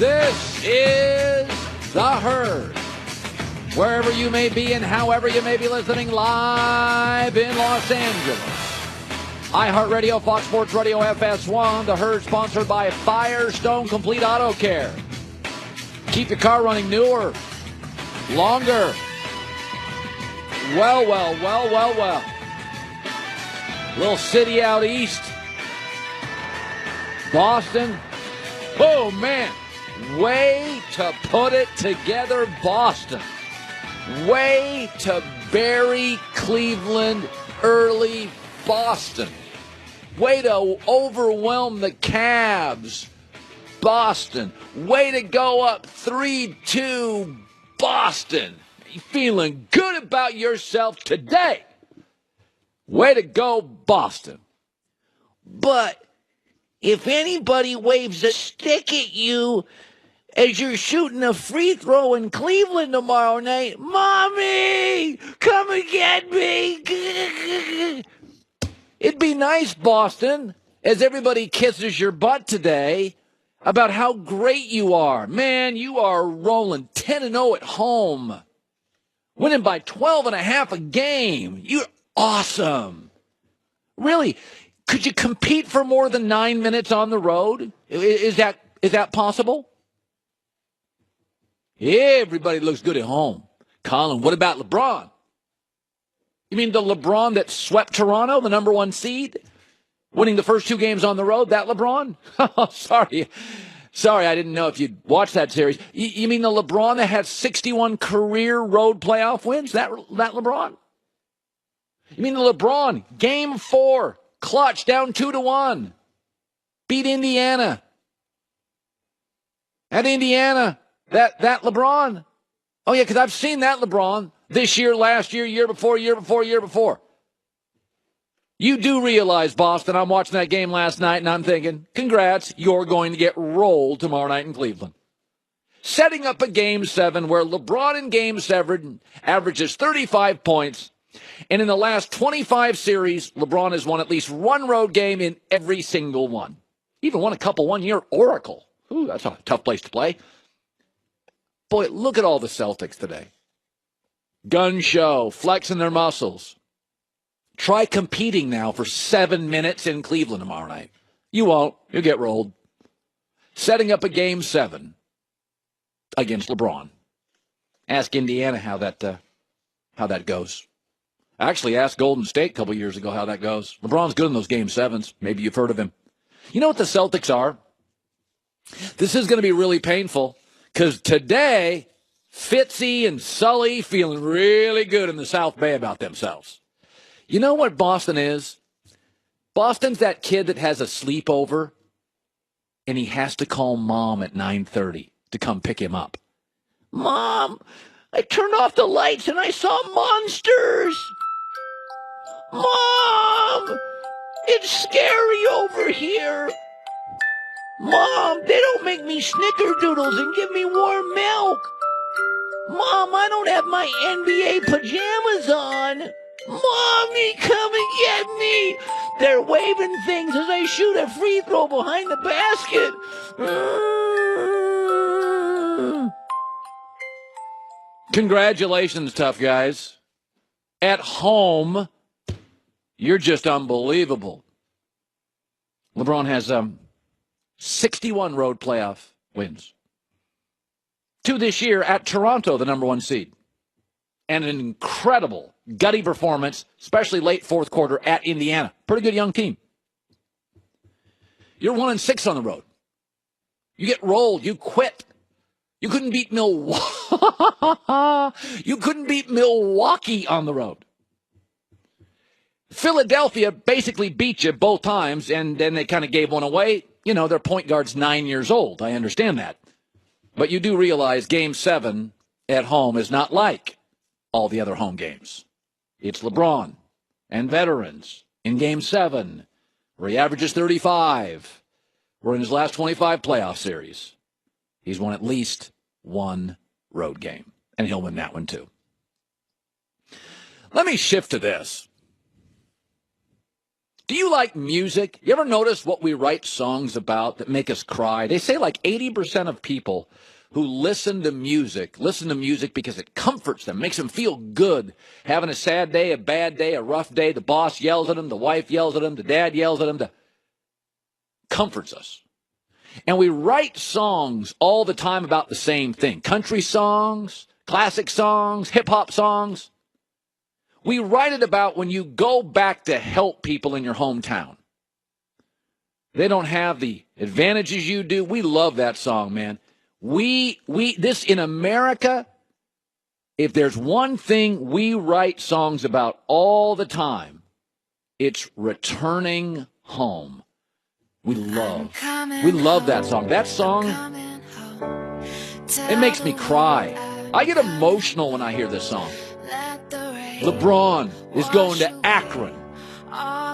This is The Herd. Wherever you may be and however you may be listening, live in Los Angeles. iHeartRadio, Fox Sports Radio, FS1. The Herd sponsored by Firestone Complete Auto Care. Keep your car running newer, longer. Well. Little city out east. Boston. Oh, man. Way to put it together, Boston. Way to bury Cleveland early, Boston. Way to overwhelm the Cavs, Boston. Way to go up 3-2, Boston. You feeling good about yourself today. Way to go, Boston. But if anybody waves a stick at you as you're shooting a free throw in Cleveland tomorrow night, Mommy, come and get me. It'd be nice, Boston, as everybody kisses your butt today, about how great you are. Man, you are rolling 10-0 at home. Winning by 12.5 a game. You're awesome. Really, could you compete for more than 9 minutes on the road? Is that possible? Everybody looks good at home. Colin, what about LeBron? You mean the LeBron that swept Toronto, the number 1 seed? Winning the first 2 games on the road, that LeBron? Oh, sorry, I didn't know if you'd watched that series. You mean the LeBron that had 61 career road playoff wins? That LeBron? You mean the LeBron, game 4, clutch, down 2-1, beat Indiana. At Indiana, that LeBron? Oh, yeah, because I've seen that LeBron this year, last year, year before. You do realize, Boston, I'm watching that game last night, and I'm thinking, congrats, you're going to get rolled tomorrow night in Cleveland. Setting up a Game 7 where LeBron in Game 7 averages 35 points, and in the last 25 series, LeBron has won at least 1 road game in every single one. Even won a couple one-year Oracle. Ooh, that's a tough place to play. Boy, look at all the Celtics today. Gun show, flexing their muscles. Try competing now for 7 minutes in Cleveland tomorrow night. You won't. You'll get rolled. Setting up a Game 7 against LeBron. Ask Indiana how that goes. Actually, asked Golden State a couple years ago how that goes. LeBron's good in those Game 7s. Maybe you've heard of him. You know what the Celtics are? This is going to be really painful because today, Fitzy and Sully feeling really good in the South Bay about themselves. You know what Boston is? Boston's that kid that has a sleepover and he has to call Mom at 9:30 to come pick him up. Mom, I turned off the lights and I saw monsters. Mom, it's scary over here. Mom, they don't make me snickerdoodles and give me warm milk. Mom, I don't have my NBA pajamas on. Mommy, come and get me. They're waving things as I shoot a free throw behind the basket. Congratulations, tough guys. At home, you're just unbelievable. LeBron has 61 road playoff wins. 2 this year at Toronto, the number 1 seed. And an incredible gutty performance, especially late fourth quarter at Indiana. Pretty good young team. You're 1-6 on the road. You get rolled. You quit. You couldn't beat Milwaukee. You couldn't beat Milwaukee on the road. Philadelphia basically beat you both times, and then they kind of gave one away. You know, their point guard's 9 years old. I understand that. But you do realize Game 7 at home is not like all the other home games. It's LeBron and veterans in Game 7, where he averages 35. We're in his last 25 playoff series. He's won at least 1 road game, and he'll win that one too. Let me shift to this. Do you like music? You ever notice what we write songs about that make us cry? They say like 80% of people who listen to music because it comforts them, makes them feel good. Having a sad day, a bad day, a rough day, the boss yells at them, the wife yells at them, the dad yells at them, comforts us. And we write songs all the time about the same thing. Country songs, classic songs, hip-hop songs. We write it about when you go back to help people in your hometown. They don't have the advantages you do. We love that song, man. This in America, if there's one thing we write songs about all the time, it's returning home. We love that song. That song, it makes me cry. I get emotional when I hear this song. LeBron is going to Akron,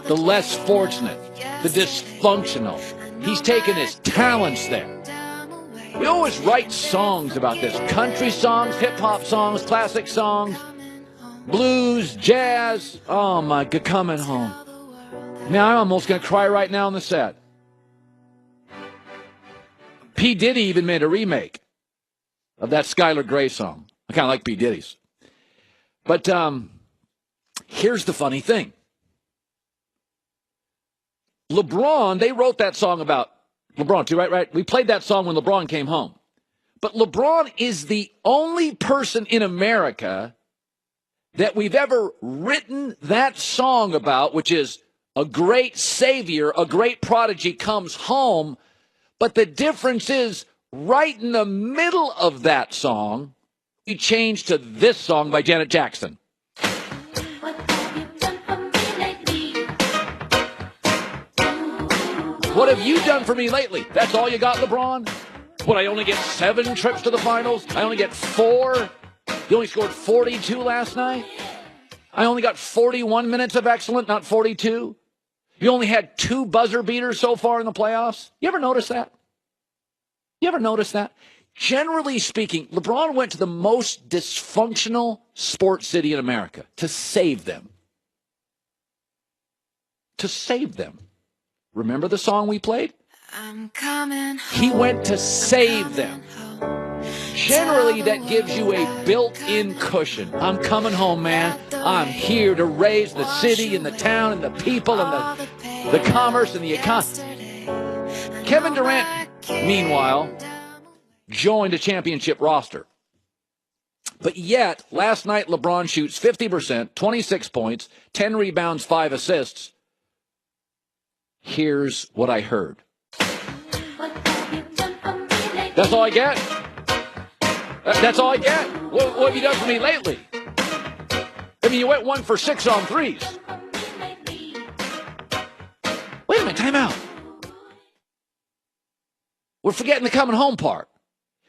the less fortunate, the dysfunctional. He's taking his talents there. We always write songs about this. Country songs, hip-hop songs, classic songs, blues, jazz. Oh, my God, coming home. Now I'm almost going to cry right now on the set. P. Diddy even made a remake of that Skylar Grey song. I kind of like P. Diddy's. But here's the funny thing. LeBron, they wrote that song about LeBron too, right? We played that song when LeBron came home. But LeBron is the only person in America that we've ever written that song about, which is a great savior, a great prodigy comes home. But the difference is, right in the middle of that song, we changed to this song by Janet Jackson. What have you done for me lately? That's all you got, LeBron? What, I only get 7 trips to the finals? I only get 4? You only scored 42 last night? I only got 41 minutes of excellent, not 42? You only had 2 buzzer beaters so far in the playoffs? You ever notice that? You ever notice that? Generally speaking, LeBron went to the most dysfunctional sports city in America to save them. To save them. Remember the song we played? I'm coming home. He went to save them. Generally, that gives you a built-in cushion. I'm coming home, man. I'm here to raise the city and the town and the people and the commerce and the economy. Kevin Durant, meanwhile, joined a championship roster. But yet, last night, LeBron shoots 50%, 26 points, 10 rebounds, 5 assists. Here's what I heard. That's all I get? That's all I get? What have you done for me lately? I mean, you went 1 for 6 on threes. Wait a minute, time out. We're forgetting the coming home part.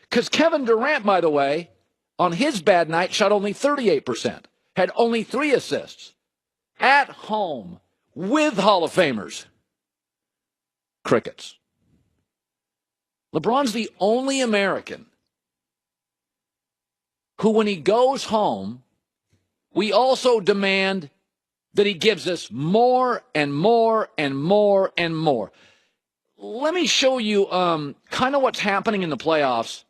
Because Kevin Durant, by the way, on his bad night, shot only 38%, had only 3 assists. At home, with Hall of Famers. Crickets. LeBron's the only American who, when he goes home, we also demand that he gives us more and more and more and more. Let me show you kind of what's happening in the playoffs.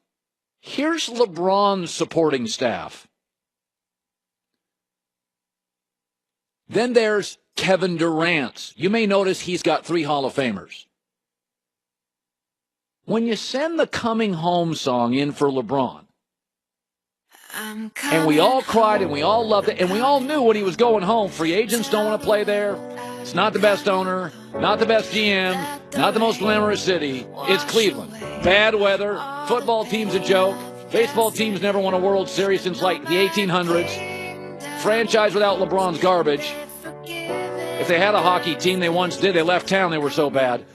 Here's LeBron's supporting staff. Then there's Kevin Durant's. You may notice he's got 3 Hall of Famers. When you send the coming home song in for LeBron, and we all cried and we all loved it, and we all knew when he was going home, free agents don't want to play there. It's not the best owner, not the best GM, not the most glamorous city. It's Cleveland. Bad weather, football team's a joke, baseball teams never won a World Series since like the 1800s. Franchise without LeBron's garbage. If they had a hockey team, they once did. They left town, they were so bad.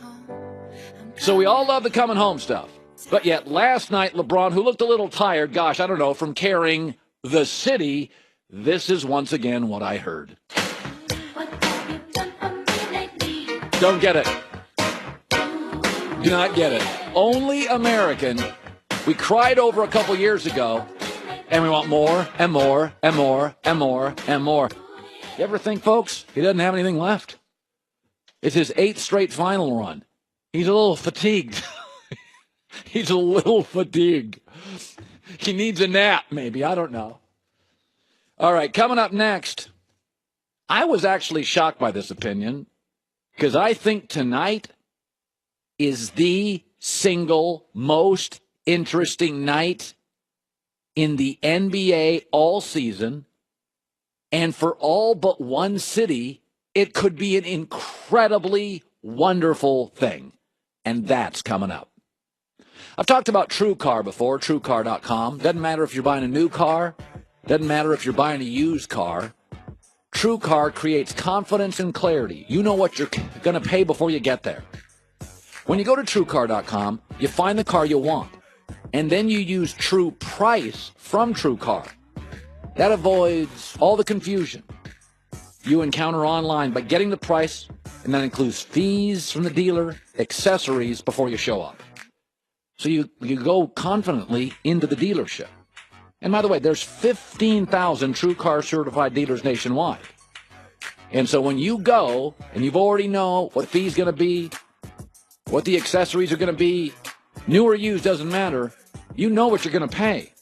So we all love the coming home stuff. But yet last night, LeBron, who looked a little tired, gosh, I don't know, from carrying the city, this is once again what I heard. Don't get it. Do not get it. Only American. We cried over a couple years ago, and we want more and more and more and more and more. You ever think, folks, he doesn't have anything left? It's his 8th straight final run. He's a little fatigued. He's a little fatigued. He needs a nap, maybe. I don't know. All right, coming up next, I was actually shocked by this opinion because I think tonight is the single most interesting night in the NBA all season. And for all but one city, it could be an incredibly wonderful thing. And that's coming up. I've talked about TrueCar before, TrueCar.com. Doesn't matter if you're buying a new car. Doesn't matter if you're buying a used car. TrueCar creates confidence and clarity. You know what you're going to pay before you get there. When you go to TrueCar.com, you find the car you want. And then you use True Price from TrueCar. That avoids all the confusion you encounter online by getting the price, and that includes fees from the dealer, accessories before you show up. So you go confidently into the dealership. And by the way, there's 15,000 TrueCar certified dealers nationwide. And so when you go and you've already know what fee's going to be, what the accessories are going to be, new or used doesn't matter, you know what you're going to pay.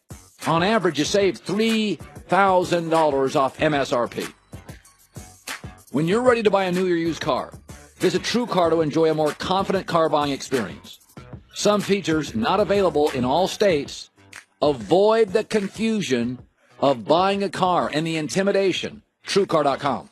On average, you save $3,000 off MSRP. When you're ready to buy a new or used car, visit TrueCar to enjoy a more confident car buying experience. Some features not available in all states. Avoid the confusion of buying a car and the intimidation. TrueCar.com.